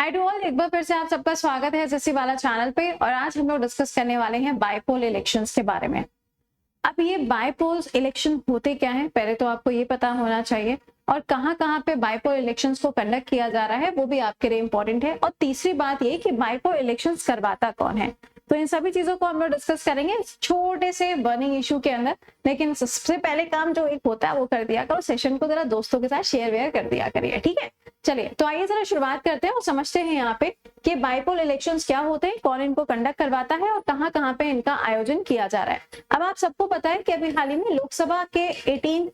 Hi to all, एक बार फिर से आप सबका स्वागत है एसएससी वाला चैनल पे। और आज हम लोग डिस्कस करने वाले हैं बाइपोल इलेक्शंस के बारे में। अब ये बाइपोल्स इलेक्शन होते क्या है, पहले तो आपको ये पता होना चाहिए, और कहाँ पे बाइपोल इलेक्शंस को कंडक्ट किया जा रहा है वो भी आपके लिए इंपॉर्टेंट है। और तीसरी बात ये कि बाइपोल इलेक्शंस करवाता कौन है, तो इन सभी चीजों को हम लोग डिस्कस करेंगे इस छोटे से बर्निंग इशू के अंदर। लेकिन सबसे पहले काम जो एक होता है वो कर दिया करो, सेशन को जरा दोस्तों के साथ शेयर वेयर कर दिया करिए, ठीक है। चलिए तो आइए जरा शुरुआत करते हैं और समझते हैं यहाँ पे कि बाइपोल इलेक्शंस क्या होते हैं, कौन इनको कंडक्ट करवाता है और कहाँ पे इनका आयोजन किया जा रहा है। अब आप सबको पता है कि अभी हाल ही में लोकसभा के 18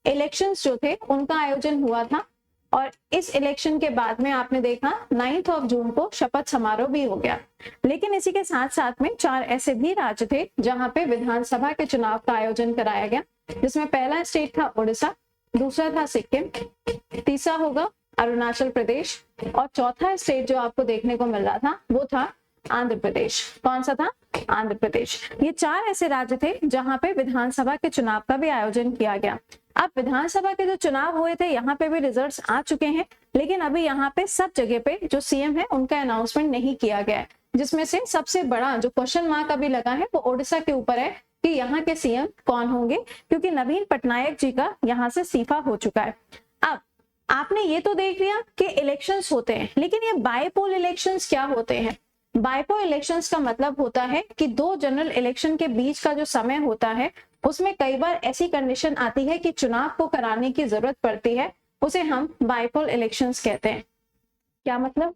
इलेक्शंस जो थे उनका आयोजन हुआ था, और इस इलेक्शन के बाद में आपने देखा 9 जून को शपथ समारोह भी हो गया। लेकिन इसी के साथ साथ में 4 ऐसे भी राज्य थे जहां पे विधानसभा के चुनाव का आयोजन कराया गया, जिसमें पहला स्टेट था उड़ीसा, दूसरा था सिक्किम, तीसरा होगा अरुणाचल प्रदेश, और चौथा स्टेट जो आपको देखने को मिल रहा था वो था आंध्र प्रदेश। कौन सा था? आंध्र प्रदेश। ये 4 ऐसे राज्य थे जहां पे विधानसभा के चुनाव का भी आयोजन किया गया। अब विधानसभा के जो चुनाव हुए थे यहाँ पे भी रिजल्ट्स आ चुके हैं, लेकिन अभी यहाँ पे सब जगह पे जो सीएम है उनका अनाउंसमेंट नहीं किया गया है, जिसमें से सबसे बड़ा जो क्वेश्चन मार्क अभी लगा है वो ओडिशा के ऊपर है कि यहाँ के सीएम कौन होंगे, क्योंकि नवीन पटनायक जी का यहाँ से इस्तीफा हो चुका है। अब आपने ये तो देख लिया कि इलेक्शंस होते हैं, लेकिन ये बाइपोल इलेक्शंस क्या होते हैं? बाइपोल इलेक्शंस का मतलब होता है कि 2 जनरल इलेक्शन के बीच का जो समय होता है उसमें कई बार ऐसी कंडीशन आती है कि चुनाव को कराने की जरूरत पड़ती है, उसे हम बाइपोल इलेक्शंस कहते हैं। क्या मतलब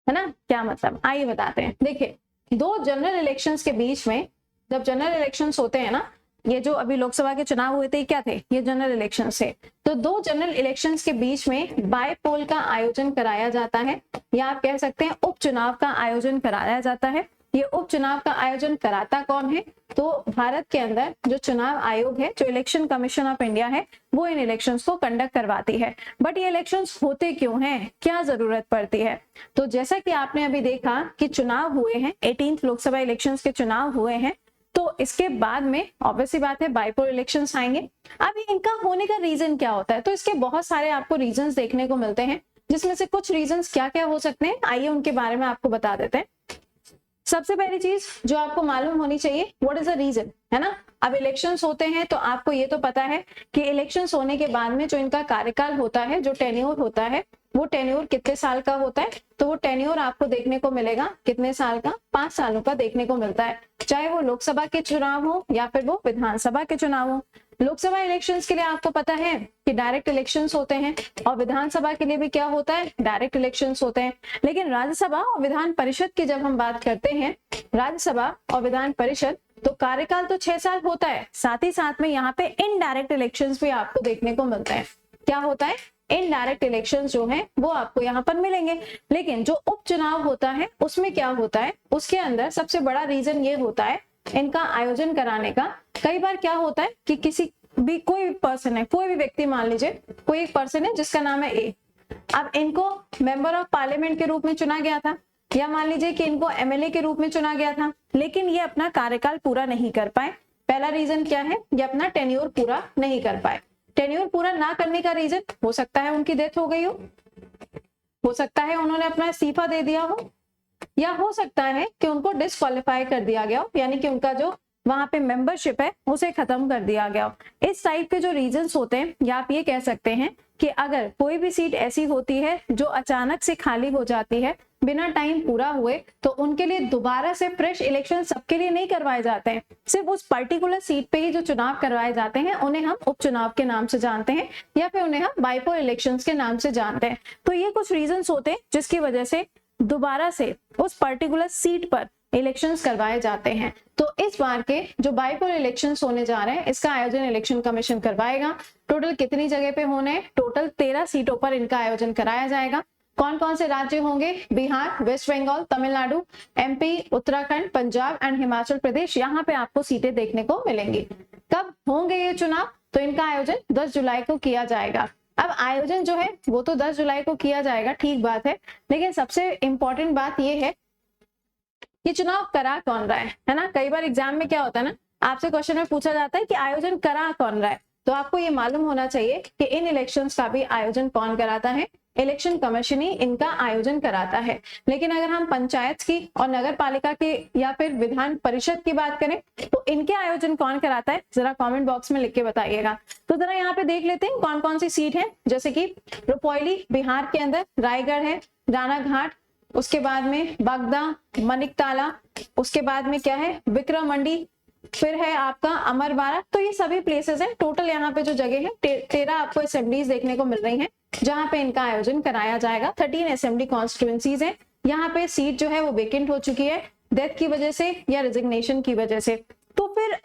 है ना, क्या मतलब आइए बताते हैं। देखिए 2 जनरल इलेक्शंस के बीच में, जब जनरल इलेक्शंस होते हैं ना, ये जो अभी लोकसभा के चुनाव हुए थे क्या थे, ये जनरल इलेक्शन थे। तो 2 जनरल इलेक्शंस के बीच में बाइपोल का आयोजन कराया जाता है, या आप कह सकते हैं उपचुनाव का आयोजन कराया जाता है। ये उपचुनाव का आयोजन कराता कौन है? तो भारत के अंदर जो चुनाव आयोग है, जो इलेक्शन कमीशन ऑफ इंडिया है, वो इन इलेक्शंस को कंडक्ट करवाती है। बट ये इलेक्शंस होते क्यों हैं, क्या जरूरत पड़ती है? तो जैसा कि आपने अभी देखा कि चुनाव हुए हैं, 18 लोकसभा इलेक्शंस के चुनाव हुए हैं, तो इसके बाद में ऑब्वियसली बात है बाइपोल इलेक्शंस आएंगे। अब इनका होने का रीजन क्या होता है? तो इसके बहुत सारे आपको रीजंस देखने को मिलते हैं, जिसमें से कुछ रीजंस क्या क्या हो सकते हैं, आइए उनके बारे में आपको बता देते हैं। सबसे पहली चीज जो आपको मालूम होनी चाहिए, व्हाट इज द रीजन, है ना। अब इलेक्शंस होते हैं तो आपको ये तो पता है कि इलेक्शंस होने के बाद में जो इनका कार्यकाल होता है, जो टेन्योर होता है, वो टेन्योर कितने साल का होता है? तो वो टेन्योर आपको देखने को मिलेगा कितने साल का? 5 सालों का देखने को मिलता है, चाहे वो लोकसभा के चुनाव हो या फिर वो विधानसभा के चुनाव हो। लोकसभा इलेक्शंस के लिए आपको पता है कि डायरेक्ट इलेक्शंस होते हैं, और विधानसभा के लिए भी क्या होता है? डायरेक्ट इलेक्शंस होते हैं। लेकिन राज्यसभा और विधान परिषद की जब हम बात करते हैं, राज्यसभा और विधान परिषद, तो कार्यकाल तो 6 साल होता है, साथ ही साथ में यहाँ पे इनडायरेक्ट इलेक्शंस भी आपको देखने को मिलते हैं। क्या होता है? इनडायरेक्ट इलेक्शंस जो है वो आपको यहाँ पर मिलेंगे। लेकिन जो उपचुनाव होता है उसमें क्या होता है, उसके अंदर सबसे बड़ा रीजन ये होता है इनका आयोजन कराने का। कई बार क्या होता है कि किसी भी कोई भी पर्सन है, कोई भी व्यक्ति, मान लीजिए कोई एक पर्सन है जिसका नाम है ए, अब इनको मेंबर ऑफ पार्लियामेंट के रूप में चुना गया था, या मान लीजिए कि इनको एमएलए के रूप में चुना गया था, लेकिन ये अपना कार्यकाल पूरा नहीं कर पाए। पहला रीजन क्या है? ये अपना टेन्योर पूरा नहीं कर पाए। टेन्योर पूरा ना करने का रीजन हो सकता है उनकी डेथ हो गई हो सकता है उन्होंने अपना इस्तीफा दे दिया हो, या हो सकता है कि उनको डिस्क्वालीफाई कर दिया गया हो, यानी कि उनका जो वहां पे मेंबरशिप है उसे खत्म कर दिया गया हो। इस टाइप के जो रीजंस होते हैं, या आप ये कह सकते हैं कि अगर कोई भी सीट ऐसी होती है जो अचानक से खाली हो जाती है बिना टाइम पूरा हुए, तो उनके लिए दोबारा से फ्रेश इलेक्शन सबके लिए नहीं करवाए जाते हैं, सिर्फ उस पर्टिकुलर सीट पे ही जो चुनाव करवाए जाते हैं उन्हें हम उपचुनाव के नाम से जानते हैं, या फिर उन्हें हम बाइपोल इलेक्शंस के नाम से जानते हैं। तो ये कुछ रीजंस होते हैं जिसकी वजह से दोबारा से उस पर्टिकुलर सीट पर इलेक्शंस करवाए जाते हैं। तो इस बार के जो बाइपोल इलेक्शंस होने जा रहे हैं, इसका आयोजन इलेक्शन कमीशन करवाएगा। टोटल कितनी जगह पे होने? टोटल 13 सीटों पर इनका आयोजन कराया जाएगा। कौन कौन से राज्य होंगे? Bihar, West Bengal, Tamil Nadu, MP, Uttarakhand, Punjab and Himachal Pradesh, यहाँ पे आपको सीटें देखने को मिलेंगी। कब होंगे ये चुनाव? तो इनका आयोजन 10 जुलाई को किया जाएगा। अब आयोजन जो है वो तो 10 जुलाई को किया जाएगा, ठीक बात है, लेकिन सबसे इंपॉर्टेंट बात ये है कि चुनाव करा कौन रहा है ना। कई बार एग्जाम में क्या होता है ना, आपसे क्वेश्चन में पूछा जाता है कि आयोजन करा कौन रहा है, तो आपको ये मालूम होना चाहिए कि इन इलेक्शंस का भी आयोजन कौन कराता है। इलेक्शन कमीशन ही इनका आयोजन कराता है। लेकिन अगर हम पंचायत की और नगर पालिका के या फिर विधान परिषद की बात करें तो इनके आयोजन कौन कराता है, जरा कमेंट बॉक्स में लिख के बताइएगा। तो जरा यहाँ पे देख लेते हैं कौन कौन सी सीट है, जैसे कि रुपौली बिहार के अंदर, रायगढ़ है, रानाघाट, उसके बाद में बागदा, मनिकताला, उसके बाद में क्या है विक्रमंडी, फिर है आपका अमरवाड़ा। तो ये सभी प्लेसेस हैं। टोटल यहाँ पे जो जगह है 13 आपको असेंबलीज देखने को मिल रही हैं जहां पे इनका आयोजन कराया जाएगा। 13 असेंबली कॉन्स्टिट्यूएंसीज हैं। यहाँ पे सीट जो है वो वेकेंट हो चुकी है डेथ की वजह से या रिजिग्नेशन की वजह से। तो फिर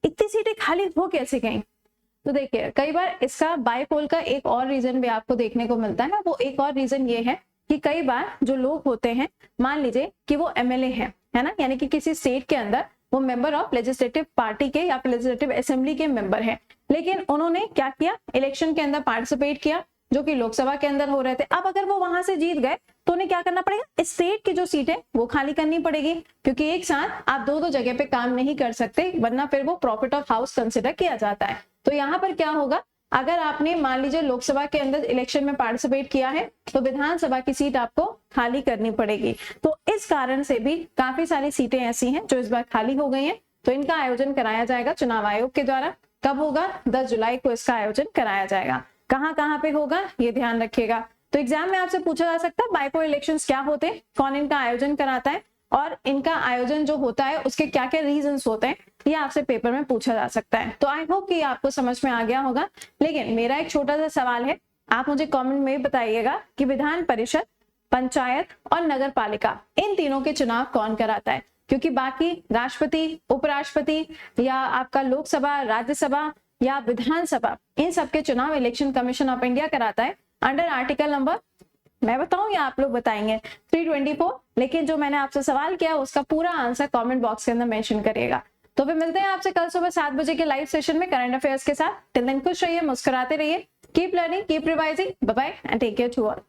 इतनी सीटें खाली हो कैसे गई? तो देखिए कई बार इसका बाईपोल का एक और रीजन भी आपको देखने को मिलता है। वो एक और रीजन ये है कि कई बार जो लोग होते हैं, मान लीजिए कि वो एमएलए है ना, यानी कि किसी स्टेट के अंदर वो मेंबर ऑफ लेजिस्लेटिव पार्टी के या फिर लेजिस्लेटिव असेंबली के मेंबर है, लेकिन उन्होंने क्या किया, इलेक्शन के अंदर पार्टिसिपेट किया जो कि लोकसभा के अंदर हो रहे थे। अब अगर वो वहां से जीत गए तो उन्हें क्या करना पड़ेगा, स्टेट की जो सीट है वो खाली करनी पड़ेगी, क्योंकि एक साथ आप दो जगह पे काम नहीं कर सकते, वरना फिर वो प्रॉफिट ऑफ हाउस कंसिडर किया जाता है। तो यहाँ पर क्या होगा, अगर आपने मान लीजिए लोकसभा के अंदर इलेक्शन में पार्टिसिपेट किया है तो विधानसभा की सीट आपको खाली करनी पड़ेगी। तो इस कारण से भी काफी सारी सीटें ऐसी हैं जो इस बार खाली हो गई हैं। तो इनका आयोजन कराया जाएगा चुनाव आयोग के द्वारा। कब होगा? 10 जुलाई को इसका आयोजन कराया जाएगा। कहाँ पे होगा ये ध्यान रखिएगा। तो एग्जाम में आपसे पूछा जा सकता है बाईपोल इलेक्शंस क्या होते हैं, कौन इनका आयोजन कराता है और इनका आयोजन जो होता है उसके क्या क्या रीजंस होते हैं, ये आपसे पेपर में पूछा जा सकता है। तो आई होप कि आपको समझ में आ गया होगा। लेकिन मेरा एक छोटा सा सवाल है, आप मुझे कमेंट में बताइएगा कि विधान परिषद, पंचायत और नगर पालिका इन तीनों के चुनाव कौन कराता है, क्योंकि बाकी राष्ट्रपति, उपराष्ट्रपति या आपका लोकसभा, राज्यसभा या विधानसभा, इन सबके चुनाव इलेक्शन कमीशन ऑफ इंडिया कराता है अंडर आर्टिकल नंबर, मैं बताऊं या आप लोग बताएंगे, 324। लेकिन जो मैंने आपसे सवाल किया उसका पूरा आंसर कमेंट बॉक्स के अंदर मेंशन करिएगा। तो फिर मिलते हैं आपसे कल सुबह 7 बजे के लाइव सेशन में करंट अफेयर्स के साथ। टिल देन खुश रहिए, मुस्कुराते रहिए, keep learning, keep revising, bye bye and take care to all.